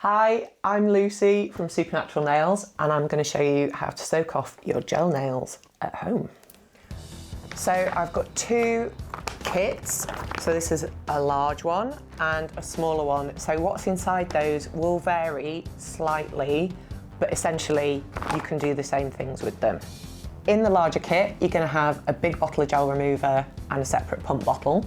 Hi, I'm Lucy from SuperNatural Nails and I'm going to show you how to soak off your gel nails at home. So I've got two kits, so this is a large one and a smaller one. So what's inside those will vary slightly, but essentially you can do the same things with them. In the larger kit, you're going to have a big bottle of gel remover and a separate pump bottle.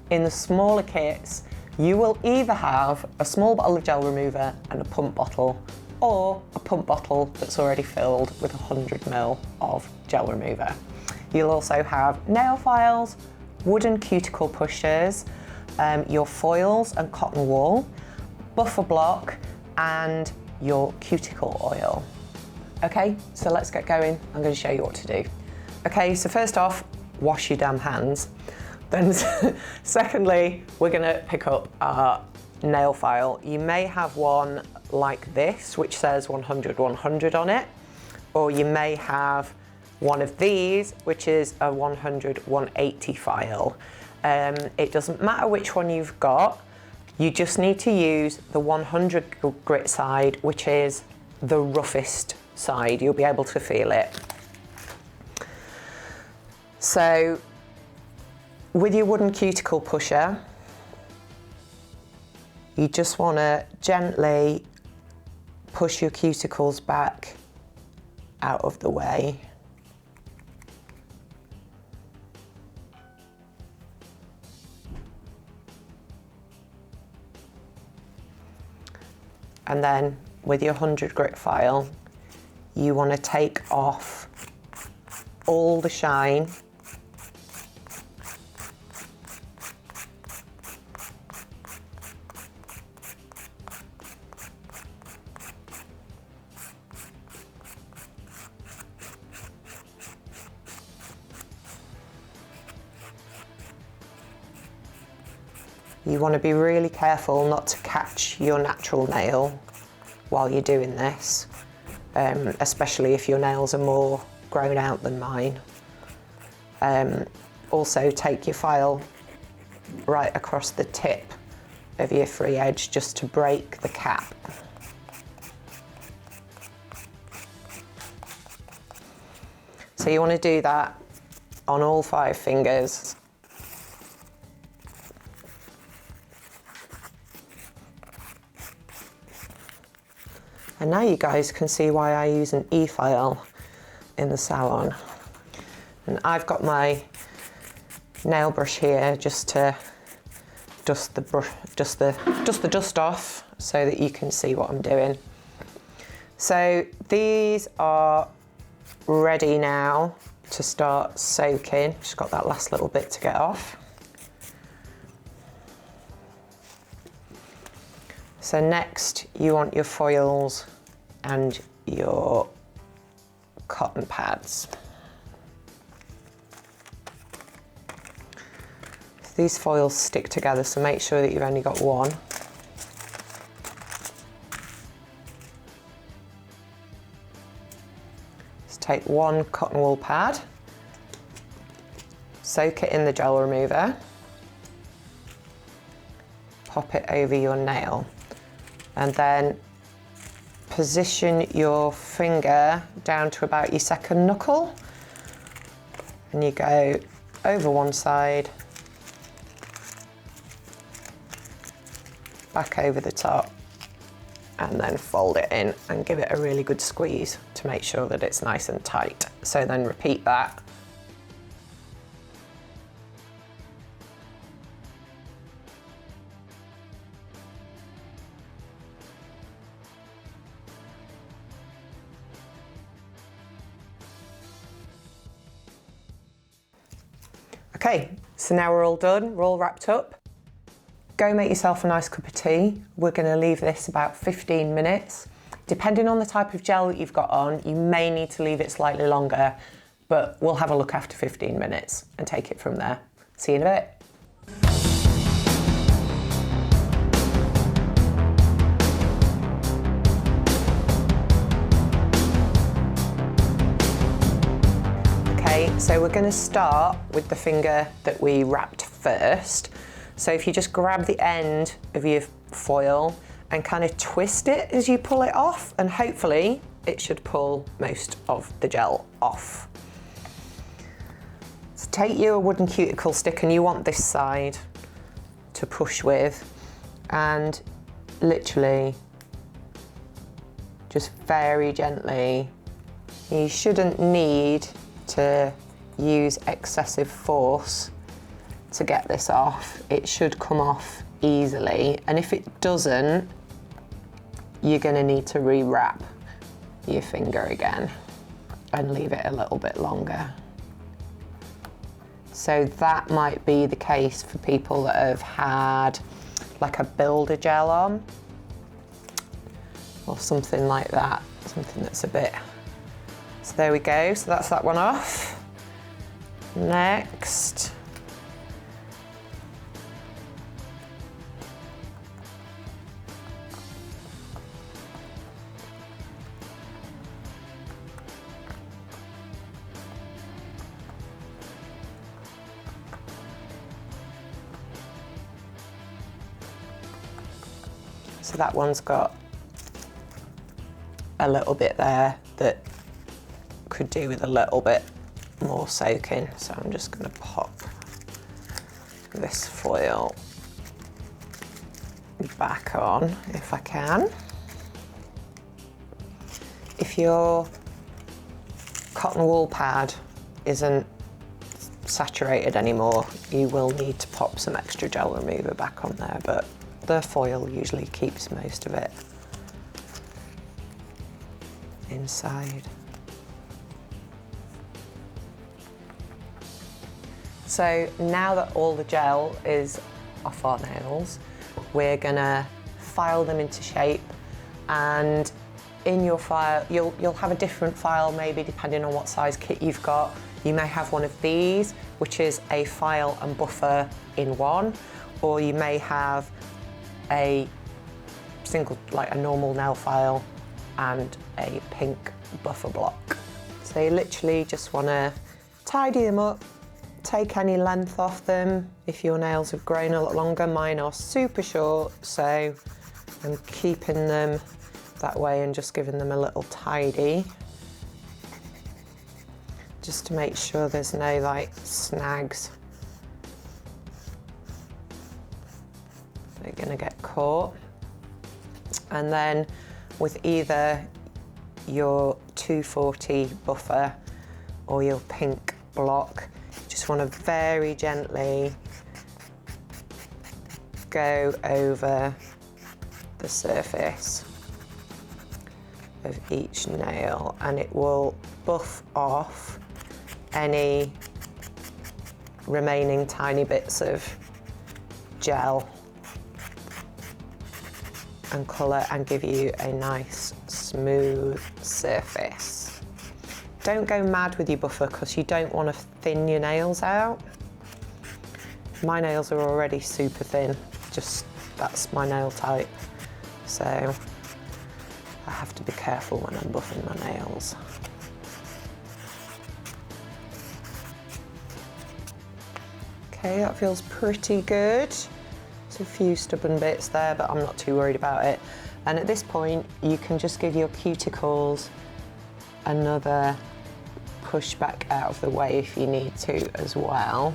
In the smaller kits, you will either have a small bottle of gel remover and a pump bottle, or a pump bottle that's already filled with 100 ml of gel remover. You'll also have nail files, wooden cuticle pushers, your foils and cotton wool, buffer block, and your cuticle oil. Okay, so let's get going. I'm going to show you what to do. Okay, so first off, wash your damn hands. Then secondly, we're going to pick up our nail file. You may have one like this, which says 100-100 on it, or you may have one of these, which is a 100-180 file. It doesn't matter which one you've got, you just need to use the 100 grit side, which is the roughest side. You'll be able to feel it. So, with your wooden cuticle pusher, you just want to gently push your cuticles back out of the way. And then with your 100 grit file, you want to take off all the shine . You want to be really careful not to catch your natural nail while you're doing this, especially if your nails are more grown out than mine. Also take your file right across the tip of your free edge just to break the cap. So you want to do that on all 5 fingers. And now you guys can see why I use an e-file in the salon. And I've got my nail brush here just to dust the dust off so that you can see what I'm doing. So these are ready now to start soaking. Just got that last little bit to get off. So next you want your foils and your cotton pads. So these foils stick together, so make sure that you've only got one. Just take one cotton wool pad, soak it in the gel remover, pop it over your nail, and then position your finger down to about your second knuckle, and you go over one side, back over the top, and then fold it in and give it a really good squeeze to make sure that it's nice and tight. So then repeat that. Okay, so now we're all done, we're all wrapped up. Go make yourself a nice cup of tea. We're going to leave this about 15 minutes. Depending on the type of gel that you've got on, you may need to leave it slightly longer, but we'll have a look after 15 minutes and take it from there. See you in a bit. So we're going to start with the finger that we wrapped first. So if you just grab the end of your foil and kind of twist it as you pull it off, and hopefully it should pull most of the gel off. So take your wooden cuticle stick, and you want this side to push with, and literally just very gently. You shouldn't need to use excessive force to get this off. It should come off easily, and if it doesn't, you're going to need to re-wrap your finger again and leave it a little bit longer. So that might be the case for people that have had like a builder gel on or something like that, something that's a bit. So there we go, so that's that one off. Next, so that one's got a little bit there that could do with a little bit more soaking. So I'm just going to pop this foil back on if I can. If your cotton wool pad isn't saturated anymore, you will need to pop some extra gel remover back on there, but the foil usually keeps most of it inside. So now that all the gel is off our nails, we're gonna file them into shape, and in your file, you'll have a different file maybe depending on what size kit you've got. You may have one of these, which is a file and buffer in one, or you may have a single, like a normal nail file and a pink buffer block. So you literally just wanna tidy them up, take any length off them. If your nails have grown a lot longer, mine are super short, so I'm keeping them that way and just giving them a little tidy, just to make sure there's no like snags they're gonna get caught. And then with either your 240 buffer or your pink block, you just want to very gently go over the surface of each nail, and it will buff off any remaining tiny bits of gel and colour and give you a nice smooth surface. Don't go mad with your buffer because you don't want to thin your nails out. My nails are already super thin, just that's my nail type, so I have to be careful when I'm buffing my nails. Okay, that feels pretty good. There's a few stubborn bits there, but I'm not too worried about it. And at this point, you can just give your cuticles another push back out of the way if you need to as well.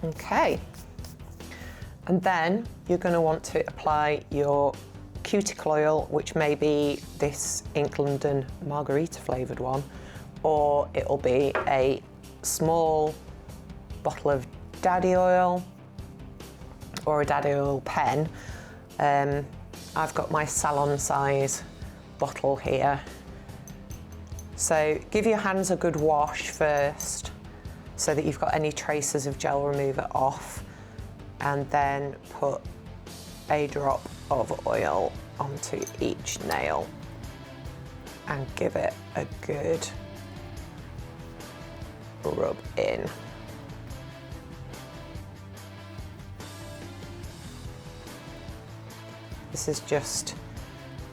Okay. And then you're going to want to apply your cuticle oil, which may be this Ink London margarita flavoured one, or it'll be a small bottle of daddy oil or a daddy oil pen. I've got my salon size bottle here. So give your hands a good wash first so that you've got any traces of gel remover off, and then put a drop of oil onto each nail and give it a good rub in. This is just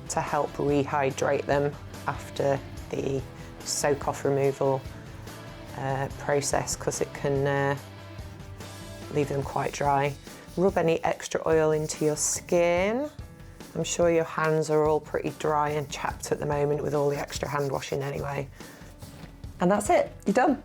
to help rehydrate them after the soak off removal process, because it can leave them quite dry. Rub any extra oil into your skin. I'm sure your hands are all pretty dry and chapped at the moment with all the extra hand washing anyway. And that's it, you're done.